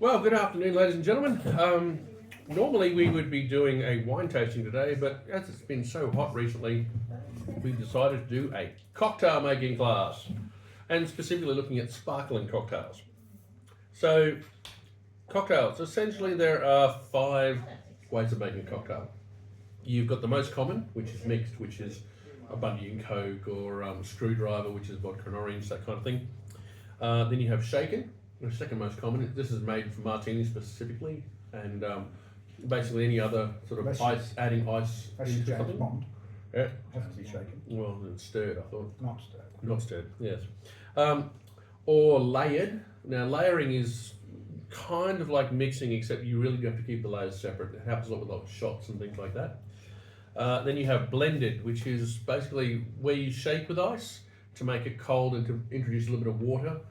Well, good afternoon, ladies and gentlemen. Normally we would be doing a wine tasting today, but as it's been so hot recently, we decided to do a cocktail making class, and specifically looking at sparkling cocktails. So, cocktails, essentially there are 5 ways of making a cocktail. You've got the most common, which is mixed, which is a Bundy and Coke, or screwdriver, which is vodka and orange, that kind of thing. Then you have shaken, the second most common. This is made for martinis specifically, and basically any other sort of adding ice That's into James something. Bond. Yeah. Has to be shaken. Well, it's stirred, I thought. Not stirred. Not stirred, yes. Or layered. Now, layering is kind of like mixing, except you really do have to keep the layers separate. It happens a lot with like shots and things like that. Then you have blended, which is basically where you shake with ice to make it cold and to introduce a little bit of water.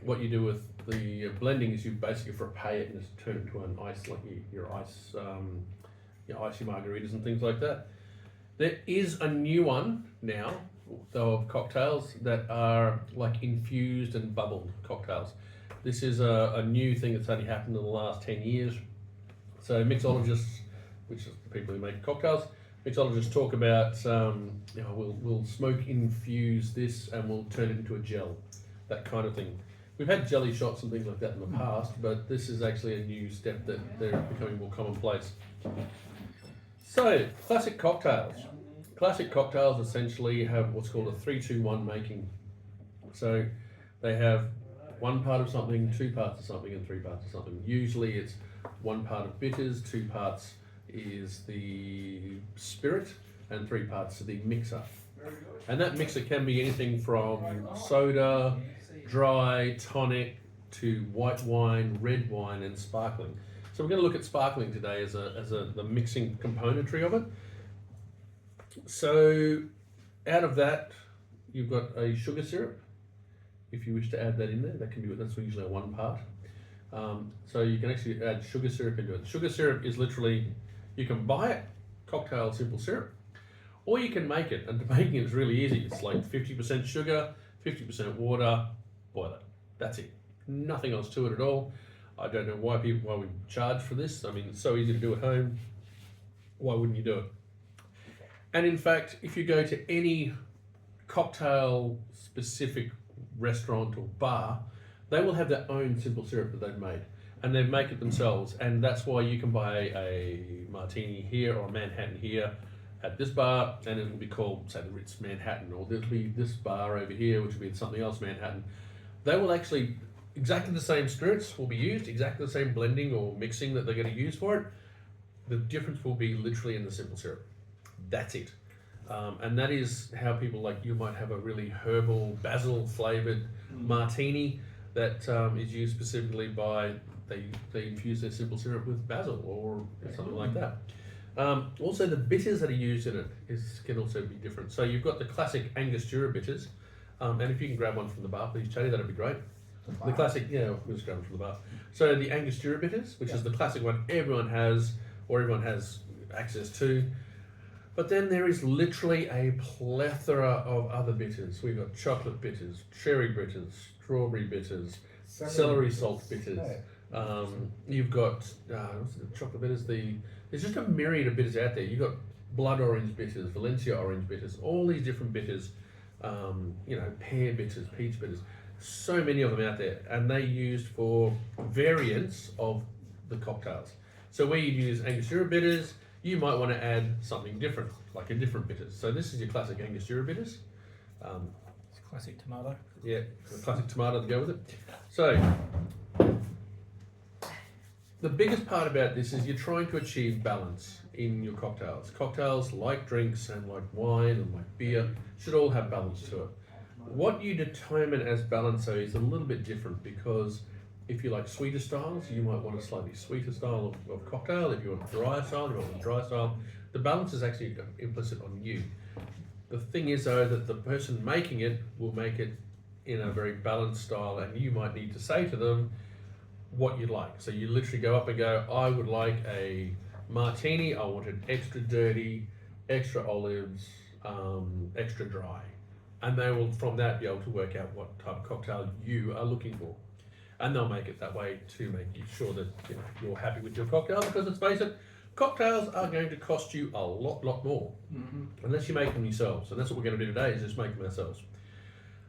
What you do with the blending is you basically frappe it and just turn it into an ice, like your icy margaritas and things like that. There is a new one now, though, of cocktails that are like infused and bubbled cocktails. This is a new thing that's only happened in the last 10 years. So mixologists, which is the people who make cocktails, mixologists talk about, we'll smoke infuse this and we'll turn it into a gel, that kind of thing. We've had jelly shots and things like that in the past, but this is actually a new step that they're becoming more commonplace. So, classic cocktails. Classic cocktails essentially have what's called a 3-2-1 making. So, they have 1 part of something, 2 parts of something, and 3 parts of something. Usually it's 1 part of bitters, 2 parts is the spirit, and 3 parts of the mixer. And that mixer can be anything from soda, dry, tonic, to white wine, red wine, and sparkling. So we're going to look at sparkling today as the mixing componentry of it. So out of that, you've got a sugar syrup. If you wish to add that in there, that's usually a 1 part. So you can actually add sugar syrup into it. Sugar syrup is literally, you can buy it, cocktail simple syrup, or you can make it. And making it is really easy. It's like 50% sugar, 50% water, boil it. That's it. Nothing else to it at all. I don't know why we charge for this. I mean, it's so easy to do at home. Why wouldn't you do it? And in fact, if you go to any cocktail specific restaurant or bar, they will have their own simple syrup that they've made, and they make it themselves. And that's why you can buy a martini here or a Manhattan here at this bar, and it will be called, say, the Ritz Manhattan, or there'll be this bar over here, which will be something else Manhattan. They will actually, exactly the same spirits will be used, exactly the same blending or mixing that they're going to use for it. The difference will be literally in the simple syrup. That's it. And that is how people, like, you might have a really herbal, basil flavored martini that is used specifically by, they infuse their simple syrup with basil or something like that. Also, the bitters that are used in it can also be different. So you've got the classic Angostura bitters, and if you can grab one from the bar, please, Chatty, that'd be great. The classic, we'll just grab one from the bar. So the Angostura bitters, which is the classic one everyone has access to. But then there is literally a plethora of other bitters. We've got chocolate bitters, cherry bitters, strawberry bitters, celery salt bitters. You've got chocolate bitters. There's just a myriad of bitters out there. You've got blood orange bitters, Valencia orange bitters, all these different bitters. Pear bitters, peach bitters. So many of them out there, and they're used for variants of the cocktails. So where you use Angostura bitters, you might want to add something different, like a different bitters. So this is your classic Angostura bitters. It's classic tomato. Yeah, the classic tomato to go with it. So the biggest part about this is you're trying to achieve balance in your cocktails. Cocktails, like drinks and like wine and like beer, should all have balance to it. What you determine as balance, though, is a little bit different, because if you like sweeter styles, you might want a slightly sweeter style of cocktail. If you want a drier style, you want a dry style. The balance is actually implicit on you. The thing is, though, that the person making it will make it in a very balanced style, and you might need to say to them what you'd like. So you literally go up and go, I would like a martini, I want it extra dirty, extra olives, extra dry. And they will, from that, be able to work out what type of cocktail you are looking for. and they'll make it that way to make sure that you're happy with your cocktail. Because let's face it, cocktails are going to cost you a lot more unless you make them yourselves, and that's what we're going to do today, is just make them ourselves.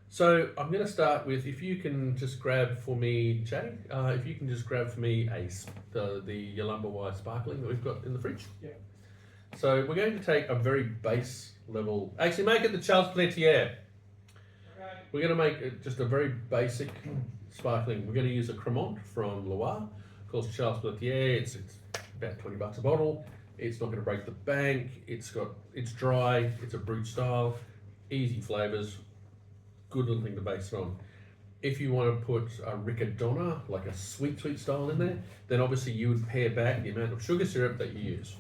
So I'm going to start with, if you can just grab for me, Jay, if you can just grab for me the Yalumba White Sparkling that we've got in the fridge. Yeah. So we're going to take a very base level, actually make it the Charles Pletier. We're going to make it just a very basic sparkling. We're going to use a Cremant from Loire, called Charles Pletier. It's about $20 a bottle. It's not going to break the bank. It's dry. It's a brut style, easy flavors. Good little thing to base it on. If you want to put a Riccadonna, like a sweet style in there, then obviously you would pare back the amount of sugar syrup that you use.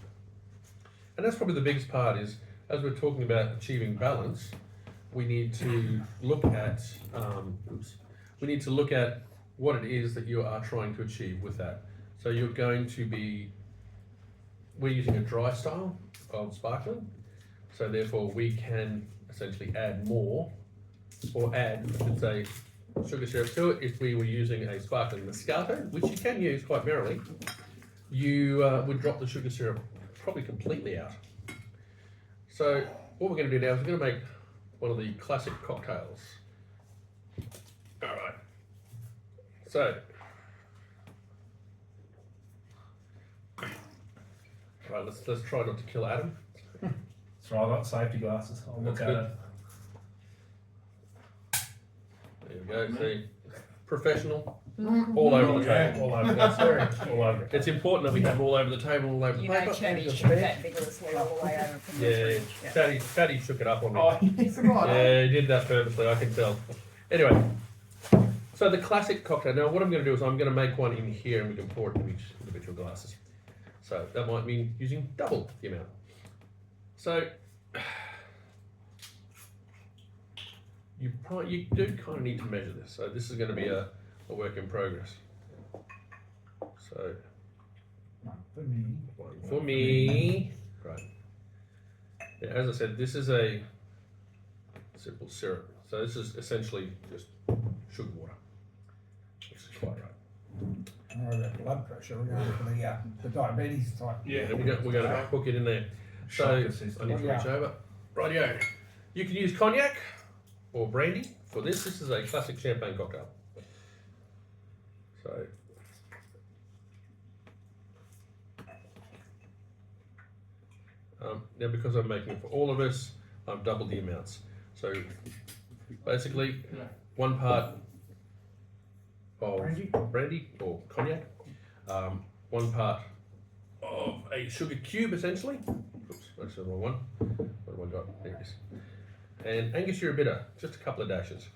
And that's probably the biggest part, is as we're talking about achieving balance, we need to look at what it is that you are trying to achieve with that. So we're using a dry style of sparkling, so therefore we can essentially add more, or add, I should say, sugar syrup to it. If we were using a sparkling Moscato, which you can use quite merrily, you would drop the sugar syrup probably completely out. So what we're going to do now is we're going to make one of the classic cocktails. All right. So, let's try not to kill Adam. So I've got safety glasses. I'll look That's at good. it. There we go. See, professional, all over the table. All over it. All over it. It's important that we have all over the table, all over the You know, paper. Chatty shook that vigorously all the way over from Yeah, the fridge. Fatty shook it up on me. Oh, It's right. Yeah, he did that purposely, I can tell. Anyway, so the classic cocktail. Now, what I'm going to do is I'm going to make one in here, and we can pour it in each individual glasses. So that might mean using double the amount. So you do kind of need to measure this. So this is going to be a work in progress. So For me. one for me. Right. Yeah, as I said, this is a simple syrup. So this is essentially just sugar water. Which is quite right. Or the blood pressure, we're going for the diabetes type. Yeah, and we're going to hook it in there. So I need to reach over. Rightio. You can use cognac or brandy for this. This is a classic champagne cocktail. So now, because I'm making it for all of us, I've doubled the amounts. So basically, 1 part of brandy or cognac, 1 part of a sugar cube, essentially. Oops, that's the wrong one. What have I got? There it is. And Angostura bitter, just a couple of dashes.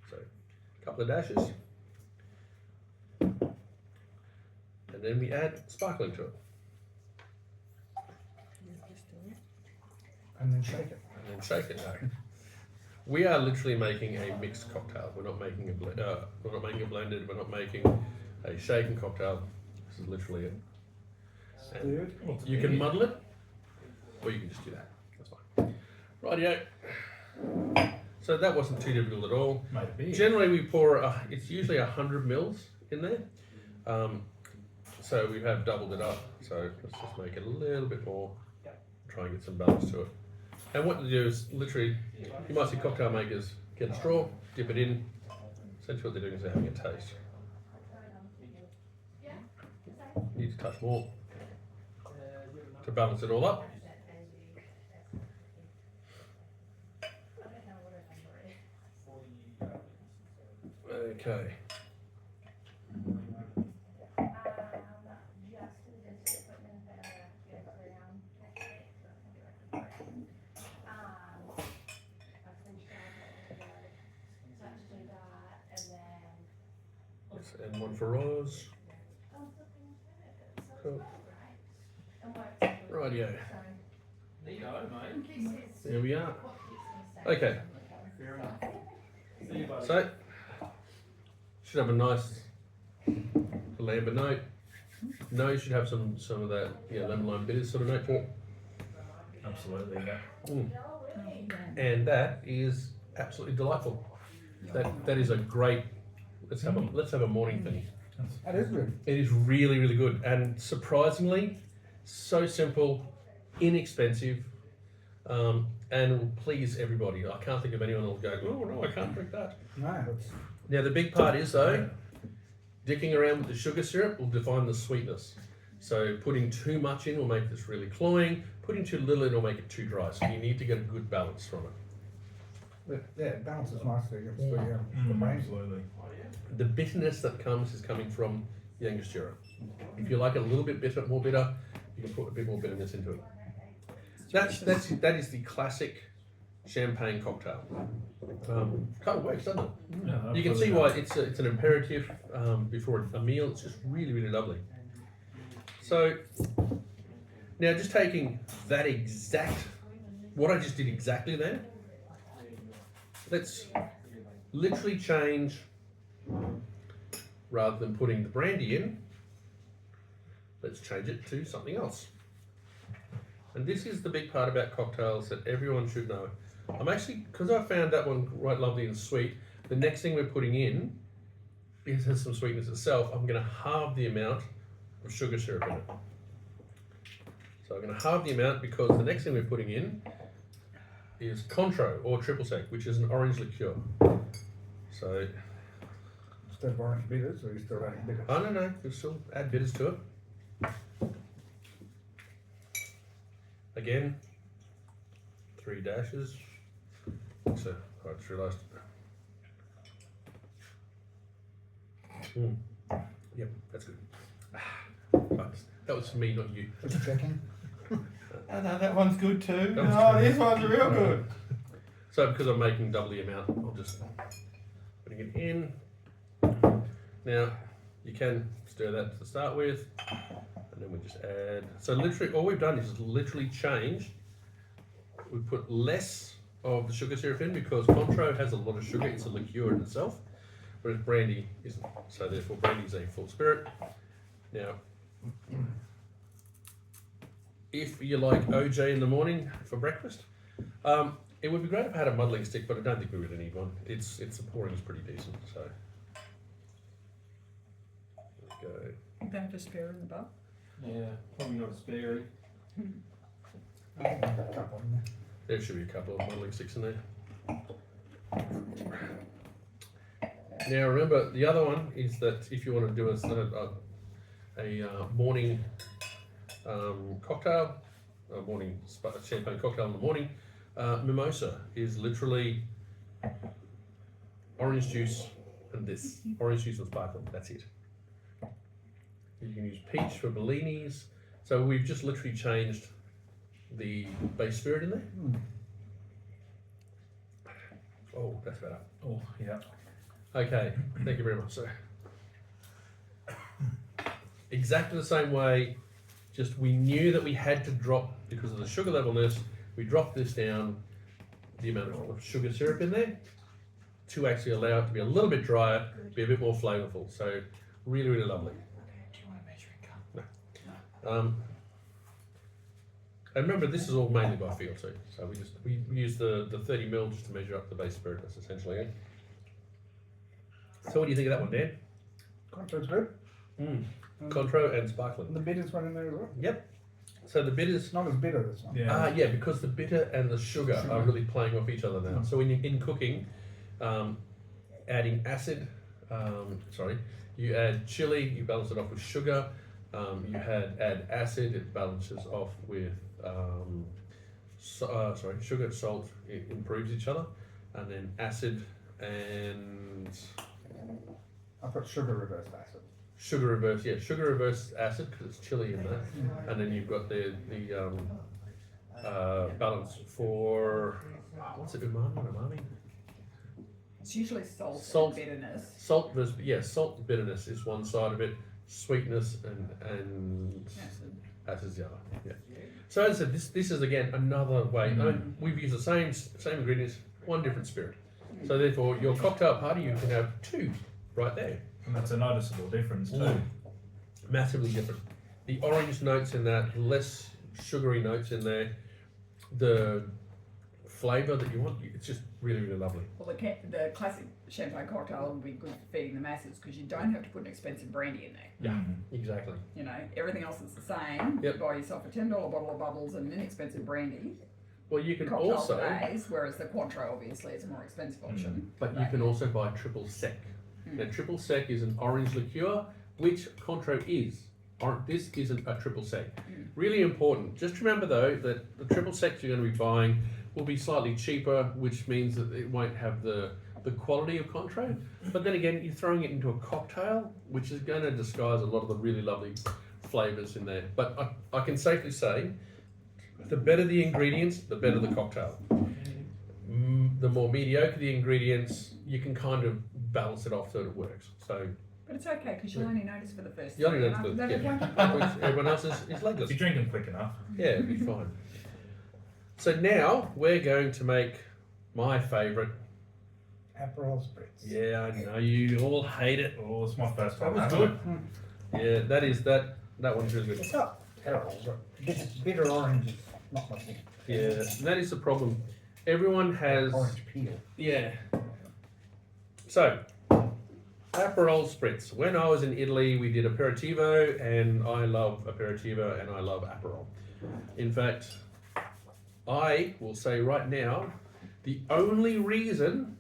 So, a couple of dashes. And then we add sparkling to it. And then shake it. And then shake it now. We are literally making a mixed cocktail. We're not making a blended. We're not making a shaken cocktail. This is literally it. And you can muddle it, or you can just do that. That's fine. Rightio. So that wasn't too difficult at all. Made it big. Generally, we pour. It's usually 100 mils in there. So we have doubled it up. So let's just make it a little bit more. Try and get some balance to it. And what to do is literally, you might see cocktail makers get a straw, dip it in. Essentially what they're doing is they're having a taste. You need to touch more to balance it all up. Okay. And one for Roz. Cool. Rightio. There we are. Okay. So, should have a nice lamber note. No, you should have some of that lemon lime bitters sort of note to it. Absolutely, yeah. And that is absolutely delightful. That is a great. Let's have a morning thing. That is good. It is really, really good, and surprisingly, so simple, inexpensive, and will please everybody. I can't think of anyone who'll go, oh no, I can't drink that. No, it's, Now the big part is though, dicking around with the sugar syrup will define the sweetness. So putting too much in will make this really cloying. Putting too little in will make it too dry. So you need to get a good balance from it. yeah, it balances nicely against the brain. Absolutely. The bitterness that comes is coming from the Angostura. If you like it a little bit bitter, more bitter, you can put a bit more bitterness into it. That is the classic champagne cocktail. Kind of works, doesn't it? Yeah, You can see absolutely. why it's an imperative before a meal. It's just really, really lovely. So now just taking that what I just did exactly there, let's literally change, rather than putting the brandy in, let's change it to something else. And this is the big part about cocktails that everyone should know. I'm actually, because I found that one quite lovely and sweet, the next thing we're putting in has some sweetness itself. I'm going to halve the amount of sugar syrup in it. So I'm going to halve the amount because the next thing we're putting in is Cointreau or triple sec, which is an orange liqueur. So, Instead of orange bitters, or you still adding bitters? I don't know, we'll still add bitters to it. Again, 3 dashes. So, I just realised. Yep, that's good. Right, that was for me, not you. Just checking. Oh, no, that one's good too. That was Oh, good. this one's real good. So because I'm making double the amount, I'll just putting it in. Now you can stir that to start with, and then we just add. So literally, all we've done is literally change. We put less of the sugar syrup in because Cointreau has a lot of sugar. It's a liqueur in itself, whereas brandy isn't. So therefore, brandy is a full spirit. Now, if you like OJ in the morning for breakfast, it would be great if I had a muddling stick, but I don't think we really need one. It's the pouring is pretty decent. So there we go. You don't have a spare in the bar? Yeah, probably not a sperry. A couple in there. There should be a couple of muddling sticks in there. Now remember, the other one is that if you want to do a morning cocktail, a morning champagne cocktail in the morning, mimosa is literally orange juice and this. Orange juice and sparkling, that's it. You can use peach for bellinis. So we've just literally changed the base spirit in there. Oh, that's better. Oh, yeah. Okay, thank you very much, sir. Exactly the same way, just we knew that we had to drop, because of the sugar levelness, we dropped this down, the amount of sugar syrup in there, to actually allow it to be a little bit drier, be a bit more flavourful. So, really, really lovely. Do you want a measuring cup? And remember, this is all mainly by feel too. So we use the 30 ml just to measure up the base spirit. That's essentially it. So what do you think of that one, Dan? Cointreau's good. Cointreau and sparkling. The bitters one in there as well. Yep. So the bitters. It's not as bitter, this one. Yeah. Yeah, because the bitter and the sugar are really playing off each other now. So when you're in cooking, adding acid, you add chili, you balance it off with sugar. You add acid, it balances off with sugar, salt, it improves each other, and then acid and I put sugar reversed acid. sugar reverse acid because it's chili in there, and then you've got the balance for what's it, umami? It's usually salt, Salt. and bitterness. Salt and bitterness is one side of it, sweetness and Acid. acid's the other. Yeah. So as I said, this is again another way. I mean, we've used the same ingredients, one different spirit. So therefore, your cocktail party you can have two right there. And that's a noticeable difference too. Massively different. The orange notes in that, less sugary notes in there. The flavour that you want, it's just really, really lovely. Well, the classic champagne cocktail would be good for feeding the masses because you don't have to put an expensive brandy in there. Yeah, exactly. You know, everything else is the same. Yep. You buy yourself a $10 bottle of bubbles and an inexpensive brandy. Well, you can Cocktail also, days, whereas the Cointreau obviously is a more expensive option. but you can also buy triple sec. Mm. Now, triple sec is an orange liqueur, which Cointreau is. This isn't a triple sec. Really important. Just remember though that the triple sec you're going to be buying will be slightly cheaper, which means that it won't have the quality of Cointreau. But then again, you're throwing it into a cocktail, which is going to disguise a lot of the really lovely flavours in there. But I can safely say, the better the ingredients, the better the cocktail. The more mediocre the ingredients, you can kind of balance it off so it works. So But it's okay because you'll only notice for the first You only three, notice and for- after that yeah. it won't. which everyone else is legless. If you're drinking quick enough. Yeah, it'd be fine. So now we're going to make my favourite. Aperol spritz. Yeah, I know you all hate it. Oh, it's my first That time. was having good. Yeah, that one's really good. It's not terrible, but bitter orange is not my thing. Yeah, that is the problem. Everyone has. Orange peel. Yeah. So, Aperol Spritz. When I was in Italy, we did aperitivo, and I love aperitivo, and I love Aperol. In fact, I will say right now, the only reason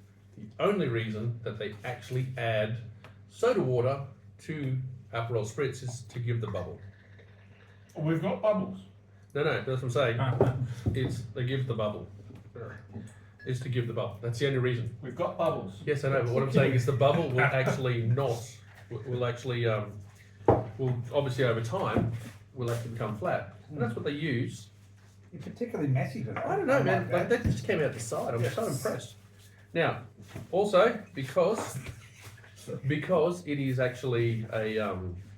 that they actually add soda water to Aperol Spritz is to give the bubble. We've got bubbles. No, that's what I'm saying. It's they give the bubble. Is to give the bubble. That's the only reason. We've got bubbles. Yes, I know, but what I'm saying is the bubble will actually will actually, will obviously over time, will actually become flat. And that's what they use. You're particularly messy today. I don't know, man, like like that. that just came out the side. I'm so Yes. impressed. Now, also, because it is actually a,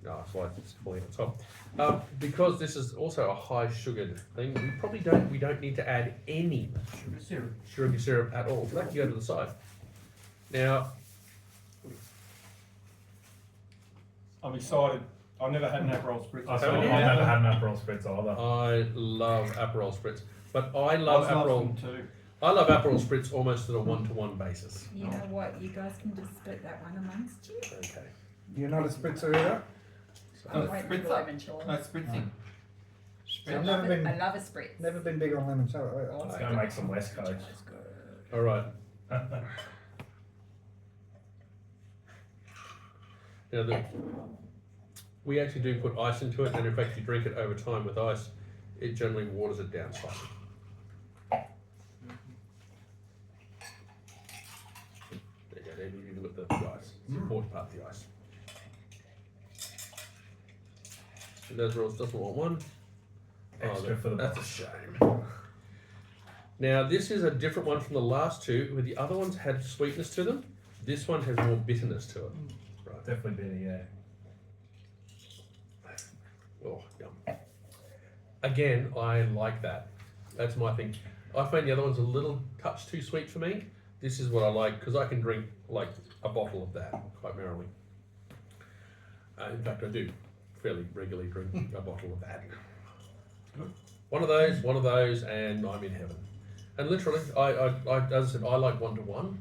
that's why it's falling on top. Because this is also a high sugared thing, we don't need to add any Sugar syrup. sugar syrup at all. So that can go to the side. Now, I'm excited. I've never had an Aperol Spritz. I've Haven't you? never had an Aperol Spritz either. I love Aperol Spritz, but I I love love Aperol. them too. I love Aperol Spritz almost on a one-to-one basis. You know what? You guys can just split that one amongst you. Okay. You're not a spritzer either? I'm waiting for spritzer. lemon chillin'. No, spritzing. I I've love never it. been- I love a spritz. Never been big on lemon soda. Let's go make some West Coast. It's good. All right. Now, we actually do put ice into it, and in fact, if you drink it over time with ice, it generally waters it down slightly. There you go, David, you can look at the ice. It's the important part of the ice. And those rolls doesn't want one. Extra for the That's a shame. Now, this is a different one from the last two, where the other ones had sweetness to them. This one has more bitterness to it. Right. Definitely bitter, yeah. Oh, yum. Again, I like that. That's my thing. I find the other one's a little touch too sweet for me. This is what I like, because I can drink like a bottle of that quite merrily. In fact, I do fairly regularly drink a bottle of that. One of those, and I'm in heaven. And literally, I as I said, I like one-to-one.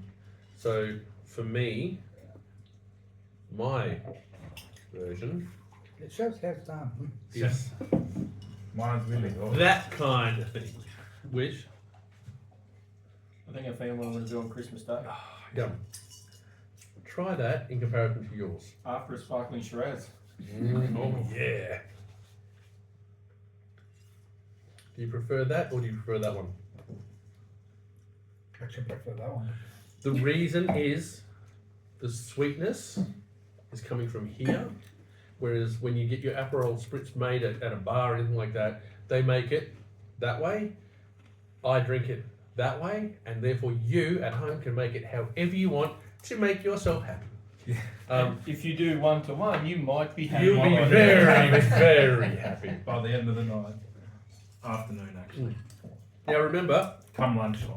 So for me, my version It shows how it's done. is Mine's really good. that kind of thing. Which, I think I found what I'm going to do on Christmas Day. yum. Try that in comparison to yours. After a sparkling Shiraz. Oh yeah. Do you prefer that or do you prefer that one? I should prefer that one. The reason is the sweetness is coming from here, whereas when you get your Aperol Spritz made at a bar or anything like that, they make it that way. I drink it that way, and therefore you at home can make it however you want to make yourself happy. If you do one-to-one, you might be happy. You'll be very, very happy. By the end of the night. Afternoon, actually. Now remember, Come lunchtime.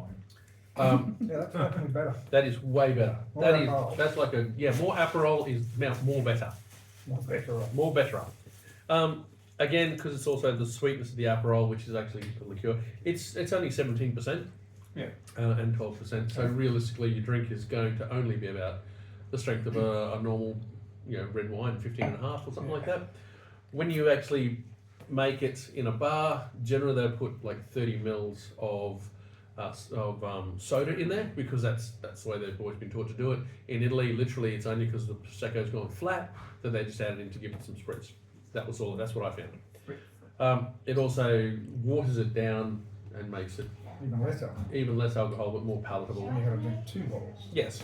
Yeah, that's definitely better. that is way better. More That is Aperol. that's like a more Aperol is more better. More better. More better. Again, because it's also the sweetness of the Aperol, which is actually the liqueur. It's only 17%, and 12%. So realistically, your drink is going to only be about the strength of a normal, red wine, 15.5 or something like that. When you actually make it in a bar, generally they'll put like 30 mils of soda in there because that's the way they've always been taught to do it. In Italy, literally, it's only because the prosecco's gone flat that they just add it in to give it some spritz. That's what I found. It also waters it down and makes it Even less alcohol. alcohol, but more palatable. And you have to drink 2 bottles. Yes.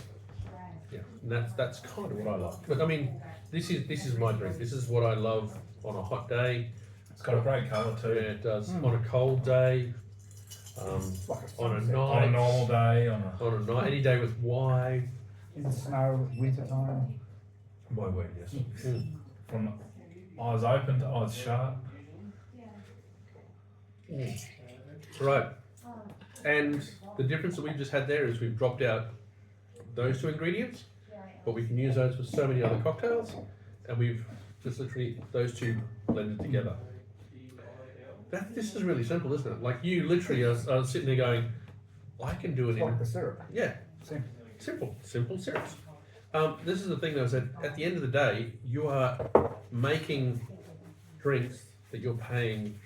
Yeah, and that's kind of what I like. But I mean, this is my drink. This is what I love on a hot day. It's got a great colour Yeah, too. it does. On a cold day. Like a On a sunset. On a night. normal day, On a night. Any day with wine. In the snow, winter time. boy, yes. Mm. From eyes open to eyes shut. Right. And the difference that we've just had there is we've dropped out those 2 ingredients, but we can use those for so many other cocktails, and we've just literally those 2 blended together. This is really simple, isn't it? Like you literally are sitting there going, I can do it It's like in, the syrup. yeah, Simple. simple syrups. This is the thing though, is that at the end of the day, you are making drinks that you're paying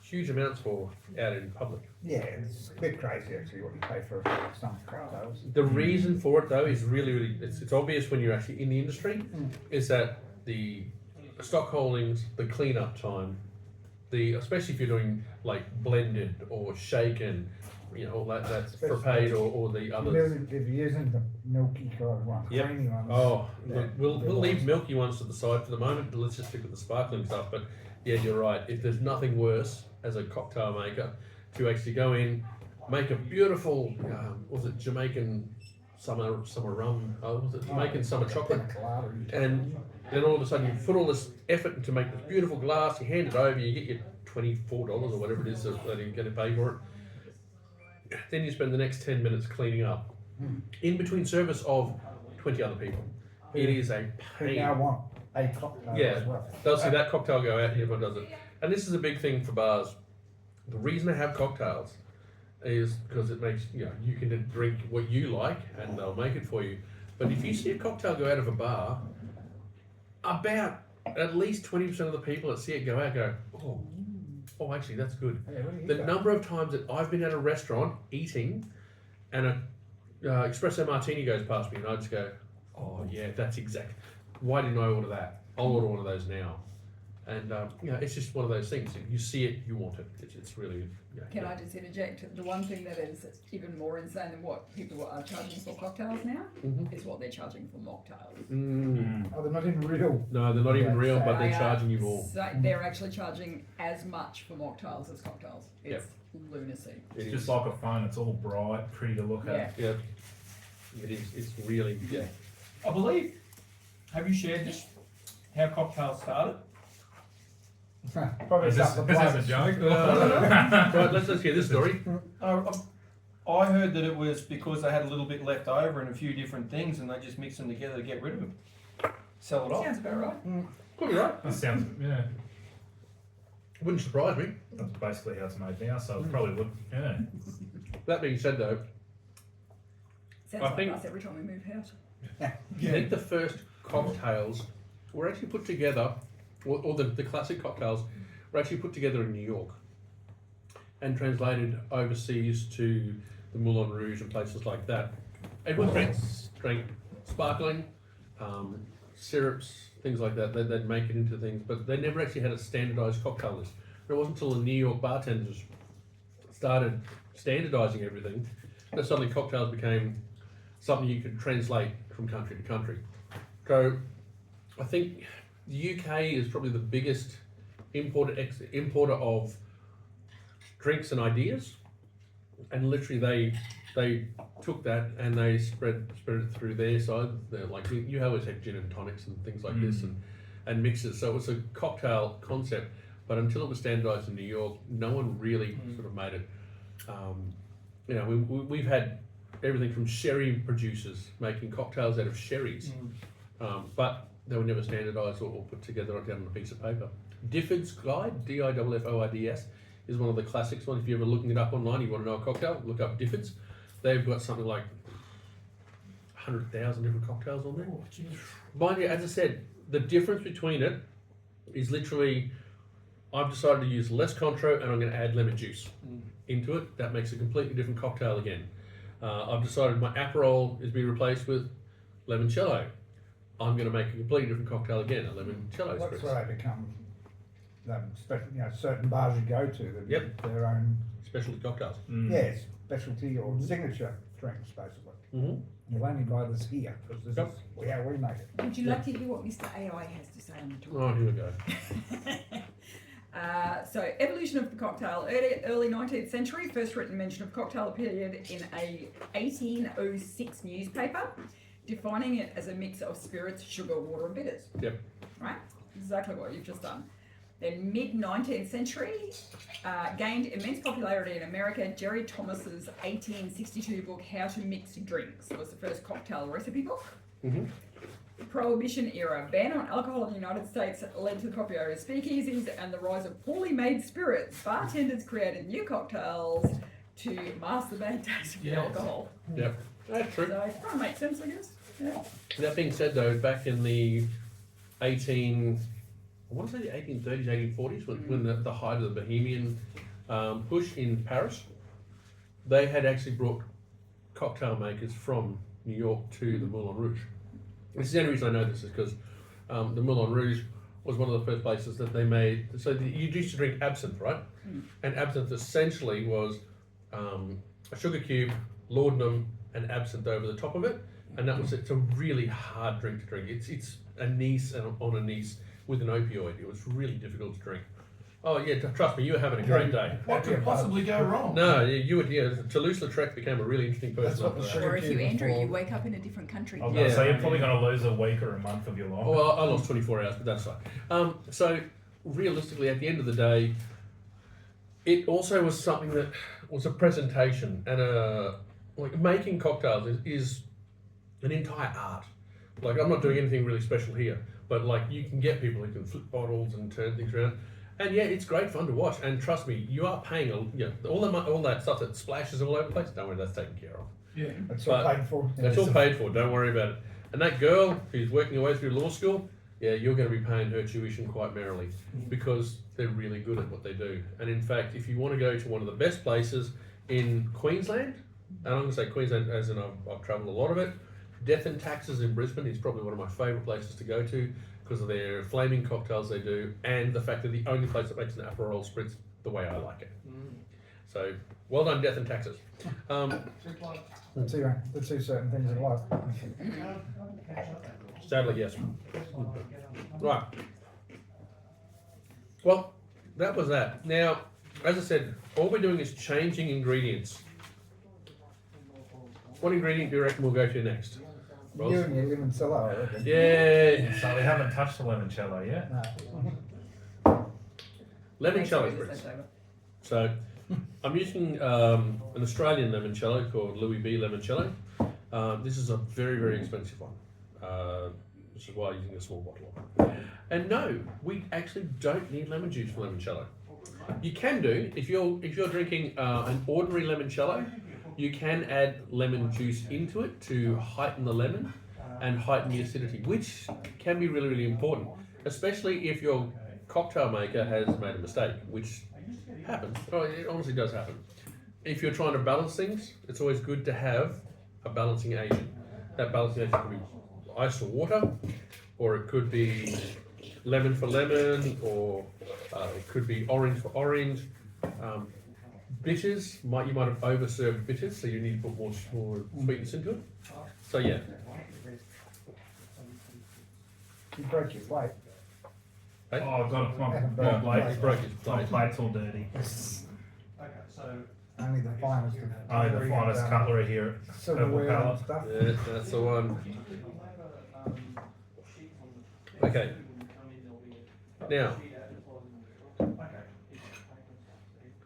huge amounts for out in public. Yeah, it's a bit crazy actually what you pay for some cocktails. The reason for it though is really, it's obvious when you're actually in the industry, is that the stock holdings, the cleanup time, especially if you're doing like blended or shaken, all that's prepaid or the others. If you're using the milky kind of one, Yep. creamy ones. Oh, Yeah, look, we'll they're leave nice. milky ones to the side for the moment, but let's just stick with the sparkling stuff. But yeah, you're right. If there's nothing worse as a cocktail maker to actually go in, make a beautiful, was it Jamaican summer rum? Was it Jamaican summer chocolate? Pina colada. And then all of a sudden you put all this effort into making this beautiful glass, you hand it over, you get your $24 or whatever it is that you're going to pay for it. Then you spend the next 10 minutes cleaning up in between service of 20 other people. It is a Who pain. now want a cocktail Yeah. as well. They'll see that cocktail go out and everyone does it. And this is a big thing for bars. The reason they have cocktails is because it makes, you can drink what you like and they'll make it for you. But if you see a cocktail go out of a bar, about at least 20% of the people that see it go out go, oh, actually, that's good. Yeah, what do you The think? number of times that I've been at a restaurant eating and a espresso martini goes past me and I just go, oh yeah, that's exact. Why didn't I order that? I'll order one of those now. And it's just one of those things. If you see it, you want it. It's really. Can I just interject? The one thing that is even more insane than what people are charging for cocktails now Mhm. is what they're charging for mocktails. Oh, they're not even real. No, they're not even Yeah, real, so but they're They are- charging you more. So they're actually charging as much for mocktails as cocktails. It's lunacy. It It's is. just like a phone. It's all bright, pretty to look at. Yeah. Yeah. It is. It's really. Yeah. I believe. Have you shared this? How cocktails started? Probably Is this, something is like this a joke? Right. Let's hear this story. I heard that it was because they had a little bit left over and a few different things, and they just mixed them together to get rid of them, sell it off. Sounds about right. Could be right. That sounds, yeah. Wouldn't surprise me. That's basically how it's made now, so it probably would, yeah. That being said, though, Sounds I like think- us every time we move house. I think the first cocktails were actually put together, or the classic cocktails were actually put together in New York and translated overseas to the Moulin Rouge and places like that. Everyone drank sparkling, syrups, things like that. They'd make it into things, but they never actually had a standardized cocktail list. And it wasn't until the New York bartenders started standardizing everything that suddenly cocktails became something you could translate from country to country. So I think the UK is probably the biggest importer of drinks and ideas, and literally they took that and they spread it through their side. Like you always had gin and tonics and things like this and mixes. So it was a cocktail concept, but until it was standardized in New York, no one really sort of made it. We've had everything from sherry producers making cocktails out of sherries, but they were never standardised or put together down on a piece of paper. Difford's Guide, Difffords, is one of the classics. One, if you're ever looking it up online, you want to know a cocktail, look up Difford's. they've got something like 100,000 different cocktails on there. Oh, geez. Mind you, as I said, the difference between it is literally, I've decided to use less Contro and I'm going to add lemon juice into it. That makes a completely different cocktail again. I've decided my Aperol is being replaced with limoncello. I'm going to make a completely different cocktail again, a limoncello That's spritz. where they become, special, certain bars you go to, that Yep. have their own, Specialty cocktails. yeah, specialty or signature drinks, basically. Mm-hmm. You'll only buy this here, because this Yep. is how we make it. Would you like to hear what Mr. AI has to say on the topic? Oh, here we go. So, evolution of the cocktail. Early 19th century, first written mention of cocktail appeared in a 1806 newspaper, defining it as a mix of spirits, sugar, water, and bitters. Yep. Right? Exactly what you've just done. Then, mid 19th century, gained immense popularity in America. Jerry Thomas's 1862 book, How to Mix Drinks, was the first cocktail recipe book. Mm-hmm. Prohibition era ban on alcohol in the United States led to the popularity of speakeasies and the rise of poorly made spirits. Bartenders created new cocktails to mask the bad taste of the Yes. alcohol. Yep. That's true. So it kind of makes sense, I guess. Yeah. That being said, though, back in the I want to say the 1830s, 1840s, when the height of the Bohemian push in Paris, they had actually brought cocktail makers from New York to the Moulin Rouge. This is the only reason I know this is because the Moulin Rouge was one of the first places that they made. So you used to drink absinthe, right? And absinthe essentially was a sugar cube, laudanum, and absinthe over the top of it, and that was it's a really hard drink to drink. It's anise and on anise with an opioid. It was really difficult to drink. Oh yeah, trust me, you were having a great day. What could possibly go wrong? No, you would. Yeah, Toulouse-Lautrec became a really interesting person. That's what after the that. sugar Or if you cube is enter, you for. wake up in a different country. I was going to Yeah. say, you're probably going to lose a week or a month of your life. Oh, well, I lost 24 hours, but that's fine. So realistically, at the end of the day, it also was something that was a presentation and like making cocktails is an entire art. Like I'm not doing anything really special here, but like you can get people who can flip bottles and turn things around, and yeah, it's great fun to watch. And trust me, you are paying all that stuff that splashes all over the place. Don't worry, that's taken care of. Yeah. That's all But paid for. That's all paid for. Don't worry about it. And that girl who's working her way through law school, yeah, you're going to be paying her tuition quite merrily because they're really good at what they do. And in fact, if you want to go to one of the best places in Queensland, and I'm going to say Queensland as in I've travelled a lot of it, Death and Taxes in Brisbane is probably one of my favourite places to go to because of their flaming cocktails they do and the fact that the only place that makes an Aperol spritz the way I like it. So, well done, Death and Taxes. Let's see certain things in life. Sadly, yes. Right. Well, that was that. Now, as I said, all we're doing is changing ingredients. What ingredient do you reckon we'll go to next? Ross? You and your limoncello, I reckon. Yeah, So we haven't touched the limoncello yet. No. limoncello spritz. So, I'm using an Australian limoncello called Louis B limoncello. This is a very, very expensive one. Which is why I'm using a small bottle. And no, we actually don't need lemon juice for limoncello. You can do if you're drinking an ordinary limoncello. You can add lemon juice into it to heighten the lemon and heighten the acidity, which can be really, really important, especially if your cocktail maker has made a mistake, which happens. Oh, it honestly does happen. If you're trying to balance things, it's always good to have a balancing agent. That balancing agent could be ice or water, or it could be lemon for lemon, or it could be orange for orange. Bitters, you might have overserved bitters, so you need to put more sweetness into it. So yeah, You broke your plate. Oh, I've got my Yeah. plate. he's broke his My plate. plate's all dirty. Only the finest. Only the finest cutlery here at Purple Silverware and Palette. stuff. Yeah, that's the one. Okay. Now,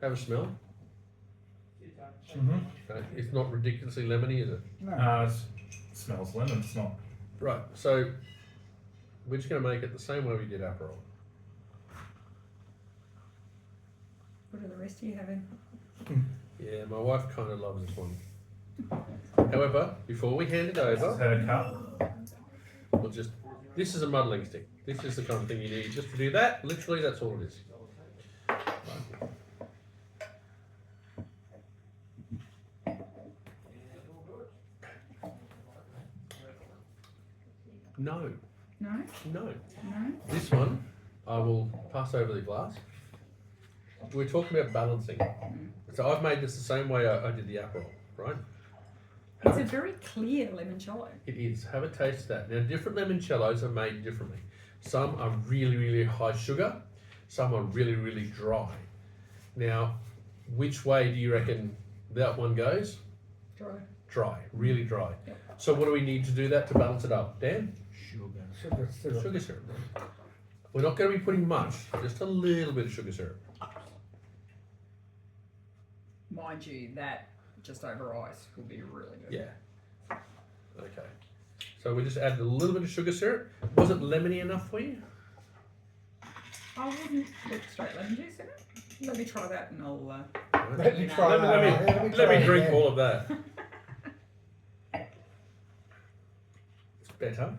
have a smell. Mm-hmm. Okay. It's not ridiculously lemony, is it? No. It smells lemon. It's not. Right. So we're just going to make it the same way we did Aperol. What are the rest of you having? Yeah, my wife kind of loves this one. However, before we hand it over, Her cup. we'll just, this is a muddling stick. This is the kind of thing you need just to do that. Literally, that's all it is. No, No? no. No? This one, I will pass over the glass. We're talking about balancing. So I've made this the same way I did the Aperol, right? It's a very clear limoncello. It is. Have a taste of that. Now, different limoncellos are made differently. Some are really, really high sugar. Some are really, really dry. Now, which way do you reckon that one goes? Dry. Dry, really dry. Yep. So what do we need to do that to balance it up? Dan? Sugar syrup. Sugar syrup. We're not going to be putting much, just a little bit of sugar syrup. Mind you, that just over ice will be really good. Yeah. Okay. So we just added a little bit of sugar syrup. Was it lemony enough for you? I wouldn't put straight lemon juice in it. Let me try that and I'll. Let me try Let me, that. let try me it drink again. all of that. It's better.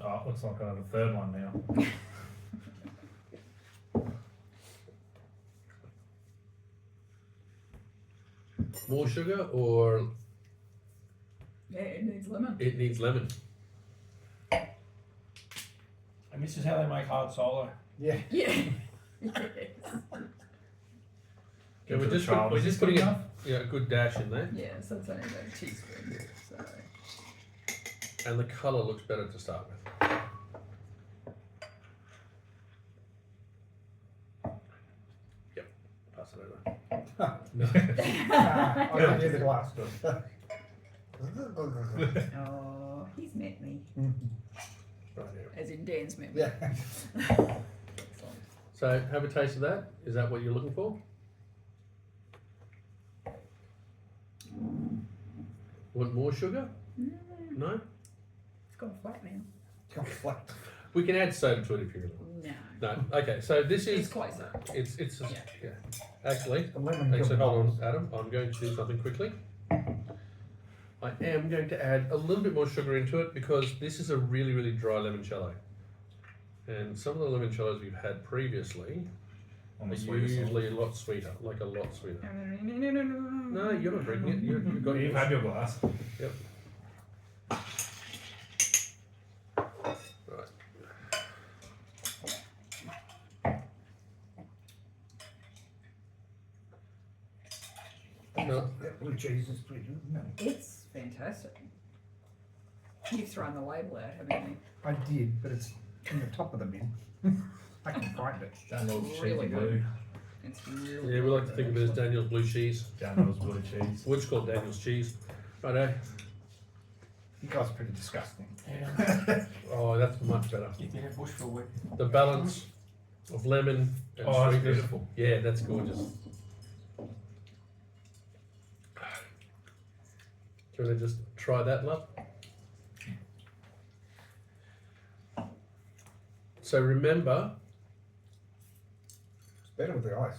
Oh, it looks like I have a third one now. More sugar or Yeah, it needs lemon. it needs lemon? And this is how they make hard solo. Yeah. Yeah. yes. Yeah, Give we're to the just, child. we're Is just this good putting enough? a good dash in there, Yeah, so it's only about a teaspoon. So and the colour looks better to start with. Yep, pass it over. I'll give you the glass. oh, he's met me. Right here. As in Dan's met me. Yeah. Excellent. So have a taste of that. Is that what you're looking for? Want more sugar? No? It's gone flat now. Come flat. We can add soda to it if you really No. want. No. Okay, so this It's is closer. it's Yeah. yeah. Actually, The lemon. actually, juice. hold on, Adam. I'm going to do something quickly. I am going to add a little bit more sugar into it because this is a really, really dry limoncello. And some of the limoncellos we've had previously On are the sweeter side. usually a lot sweeter, like a lot sweeter. No. No, you're not drinking it. You've got You've yours. had your glass. Yep. Right. No. That blue cheese is pretty good. isn't it? It's fantastic. You've thrown the label out, haven't you? I did, but it's in the top of the bin. I can find it. Daniel's Really cheesy good. blue. It's really Yeah, we like to think of it as Daniel's blue cheese. Daniel's blue cheese. We'll just call it Daniel's cheese. Righto. You guys are pretty disgusting. Yeah. Oh, that's much better. You can have bush for a week. The balance of lemon and Oh, that's sweetness. beautiful. Yeah, that's gorgeous. Do you want to just try that, love? So remember, It's better with the ice.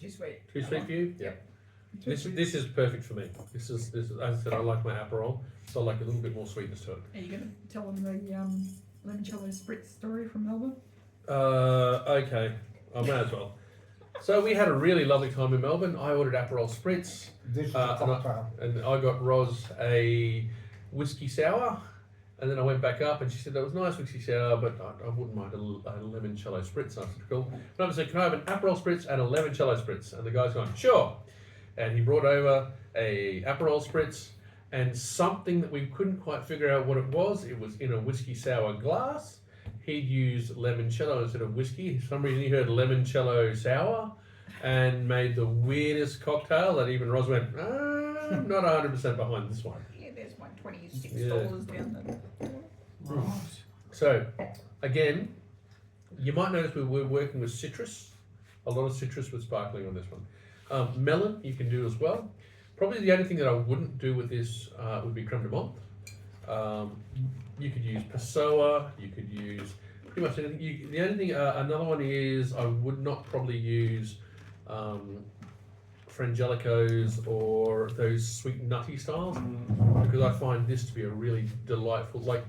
too sweet. too sweet for you? Yeah. This is perfect for me. This is as I said, I like my Aperol, so I like a little bit more sweetness to it. Are you going to tell them the limoncello spritz story from Melbourne? Okay, I may as well. So we had a really lovely time in Melbourne. I ordered Aperol Spritz, This is a and cocktail. I got Roz a whiskey sour, and then I went back up and she said that was nice whiskey sour, but I wouldn't mind a limoncello spritz. I said, cool. And I said, can I have an Aperol Spritz and a limoncello spritz? And the guy's going, sure. And he brought over a Aperol Spritz and something that we couldn't quite figure out what it was. It was in a whiskey sour glass. He'd used limoncello instead of whiskey. For some reason he heard limoncello sour and made the weirdest cocktail that even Roz went, I'm not 100% behind this one. Yeah, there's one $26 Yeah. down the. Right. So, again, you might notice we're working with citrus. A lot of citrus with sparkling on this one. Melon you can do as well. Probably the only thing that I wouldn't do with this would be creme de menthe. You could use Passoa, you could use pretty much anything. The only thing, another one is I would not probably use Frangelicos or those sweet nutty styles, because I find this to be a really delightful, like,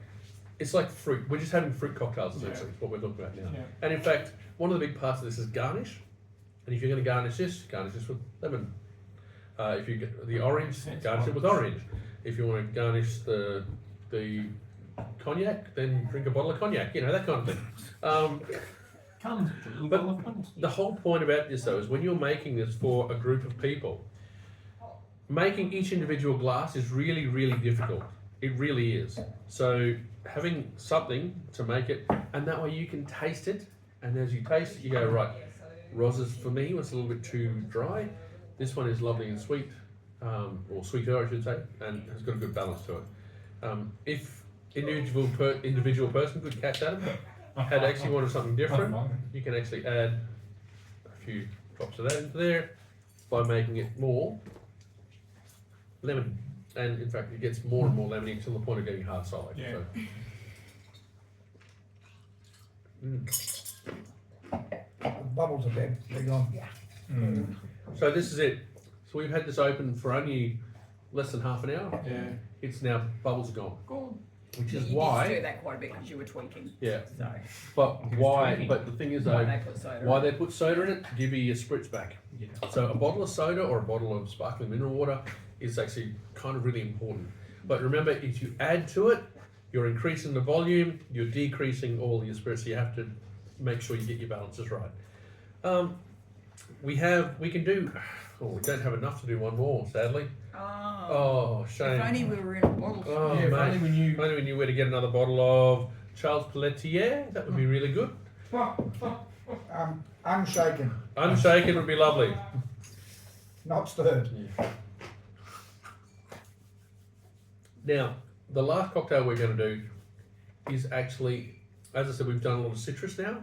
it's like fruit. We're just having fruit cocktails essentially, is what we're looking at now. Yeah. And in fact, one of the big parts of this is garnish. And if you're going to garnish this with lemon. If you get the orange, garnish it with orange. If you want to garnish the cognac, then drink a bottle of cognac. You know, that kind of thing. Comes with a little But bottle of cognac. The whole point about this, though, is when you're making this for a group of people, making each individual glass is really, really difficult. It really is. So having something to make it, and that way you can taste it, and as you taste it, you go, right, Roz's for me was a little bit too dry. This one is lovely and sweet, or sweeter, I should say, and has got a good balance to it. If individual person could catch Adam, had actually wanted something different, you can actually add a few drops of that into there by making it more lemon. And in fact, it gets more and more lemony to the point of getting hard cider. Yeah. The bubbles are dead, they're gone. So this is it. So we've had this open for only less than half an hour. Yeah. It's now, bubbles are gone. Good. Which is You did do why, that quite a bit because you were tweaking. yeah, So but why, but the thing is why though, they put soda. why in. they put soda in it, to give you your spritz back. Yeah. So a bottle of soda or a bottle of sparkling mineral water is actually kind of really important. But remember, if you add to it, you're increasing the volume, you're decreasing all your spirits, so you have to make sure you get your balances right. We don't have enough to do one more, sadly. Oh. Oh, shame. If only we were in a bottle. Oh, Yeah, if mate. only we knew. If only we knew where to get another bottle of Charles Pelletier, that would be really good. Unshaken, Unshaken would be lovely. not stirred. Now, the last cocktail we're going to do is actually, as I said, we've done a lot of citrus now.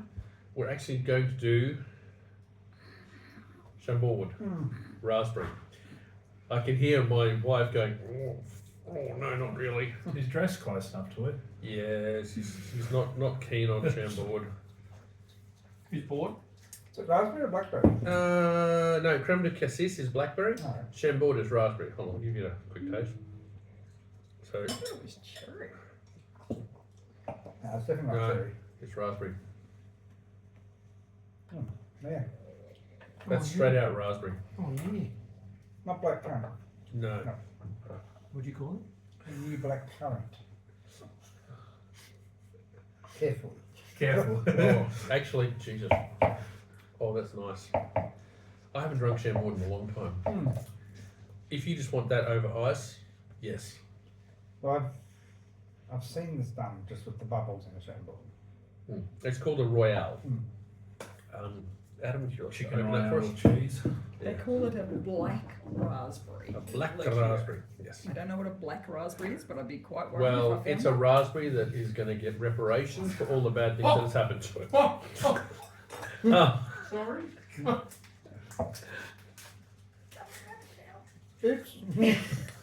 We're actually going to do Chambord, raspberry. I can hear my wife going, oh no, not really. He's dressed close enough to it. Yeah, she's not keen on Chambord. Who's bored? Is it raspberry or blackberry? No, creme de cassis is blackberry. No. Chambord is raspberry. Hold on, I'll give you a quick taste. So, I thought it was cherry. No, it's definitely No. not cherry. it's raspberry. Yeah, That's straight out raspberry. Oh yeah. not black currant. No. No. What'd you call it? A new black currant. Careful. Careful. Oh, actually, Jesus. Oh, that's nice. I haven't drunk Chambord in a long time. If you just want that over ice, yes. Well, I've seen this done just with the bubbles in a Chambord. It's called a Royale. Mm. Adam, would you like to Chicken open that for royale us? cheese. They call it a black raspberry. A black liqueur. raspberry, yes. I don't know what a black raspberry is, but I'd be quite worried if I Well, found it's a one. raspberry that is going to get reparations for all the bad things that has happened to it. Oh, oh, Oh, sorry. Oops.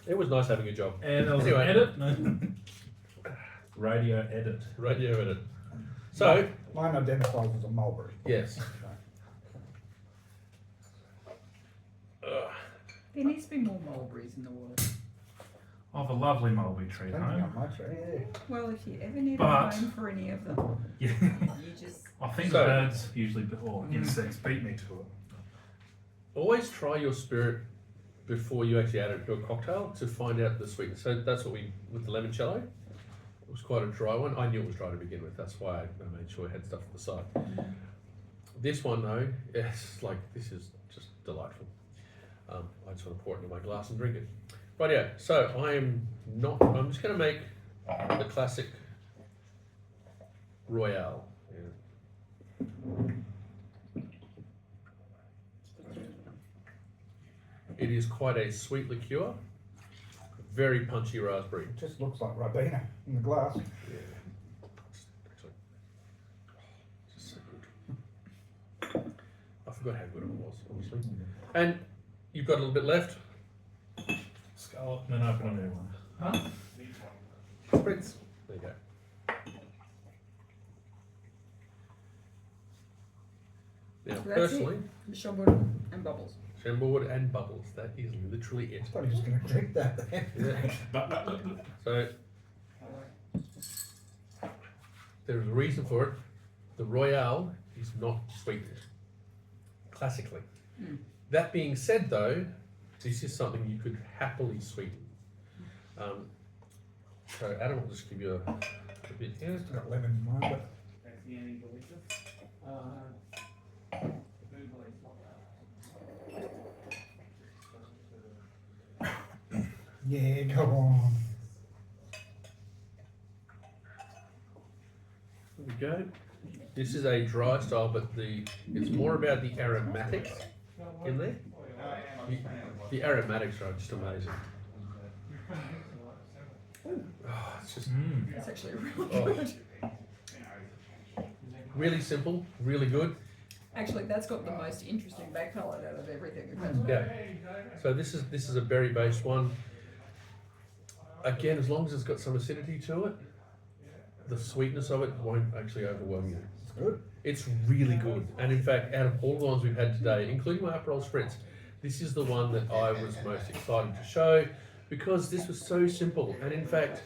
it was nice having a job. And there was Anyway. an edit. No. Radio edit. Radio edit. So, Mine identifies as a mulberry. yes. There needs to be more mulberries in the world. I have a lovely mulberry tree at Plenty home. on my tree, yeah. Well, if you ever need But- a home for any of them, Yeah. you just I think So- the birds usually, or insects, beat me to it. Always try your spirit before you actually add it to a cocktail to find out the sweetness. So that's what we, with the limoncello, it was quite a dry one. I knew it was dry to begin with. That's why I made sure I had stuff to the side. This one though, it's like, this is just delightful. I just want to pour it into my glass and drink it. Right, yeah, so I'm just going to make the classic Royale. Yeah. It is quite a sweet liqueur, very punchy raspberry. It just looks like Ribena in the glass. Yeah. Actually, just so good. I forgot how good it was, honestly. And you've got a little bit left. Scarlet, and then open a new one. Huh? Spritz. There you go. Now, So that's personally, Chambord and bubbles. Chambord and bubbles. That is literally it. I thought he was going to drink that then. Yeah. So there's a reason for it. The Royale is not sweetened, classically. That being said, though, this is something you could happily sweeten. So Adam will just give you a bit here. It's got lemon in mine, but yeah, go on. There we go. This is a dry style, but it's more about the aromatics in there. The aromatics are just amazing. Oh, it's just It's actually really Oh. good. really simple, really good. Actually, that's got the most interesting back palate out of everything we've had. Yeah. So this is a berry-based one. Again, as long as it's got some acidity to it, the sweetness of it won't actually overwhelm you. It's good. It's really good. And in fact, out of all the ones we've had today, including my Aperol Spritz, this is the one that I was most excited to show because this was so simple. And in fact,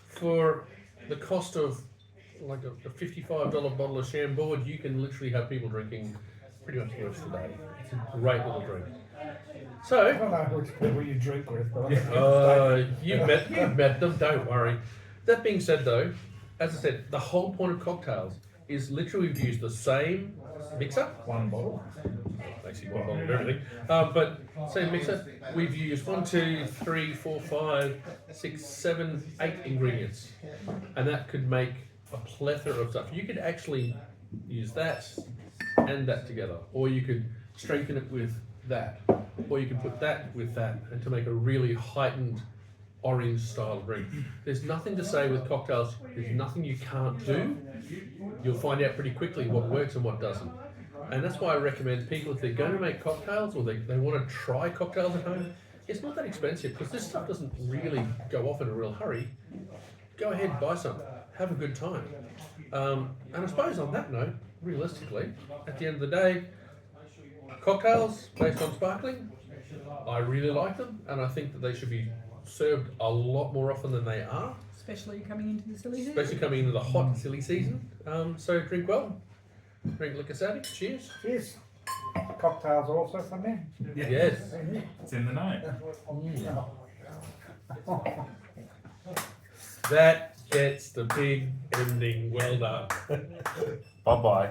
for the cost of like a $55 bottle of Chambord, you can literally have people drinking pretty much the rest of the day. It's a great little drink. I So, don't know which people you drink with, but I think you've met them, don't worry. That being said though, as I said, the whole point of cocktails is literally we've used the same mixer, One bottle. basically one bottle of everything, but same mixer, we've used 1, 2, 3, 4, 5, 6, 7, 8 ingredients. And that could make a plethora of stuff. You could actually use that and that together, or you could strengthen it with that, or you could put that with that, and to make a really heightened orange style drink. There's nothing to say with cocktails, there's nothing you can't do. You'll find out pretty quickly what works and what doesn't. And that's why I recommend people, if they're going to make cocktails or they want to try cocktails at home, it's not that expensive because this stuff doesn't really go off in a real hurry. Go ahead, buy some, have a good time. And I suppose on that note, realistically, at the end of the day, cocktails based on sparkling, I really like them and I think that they should be served a lot more often than they are, Especially coming into the silly season. especially coming into the hot, silly season. So drink well, drink liquor savvy, cheers. cheers. Cocktails also from there. Yes. It's in the name. That gets the big ending. Well done. Bye bye.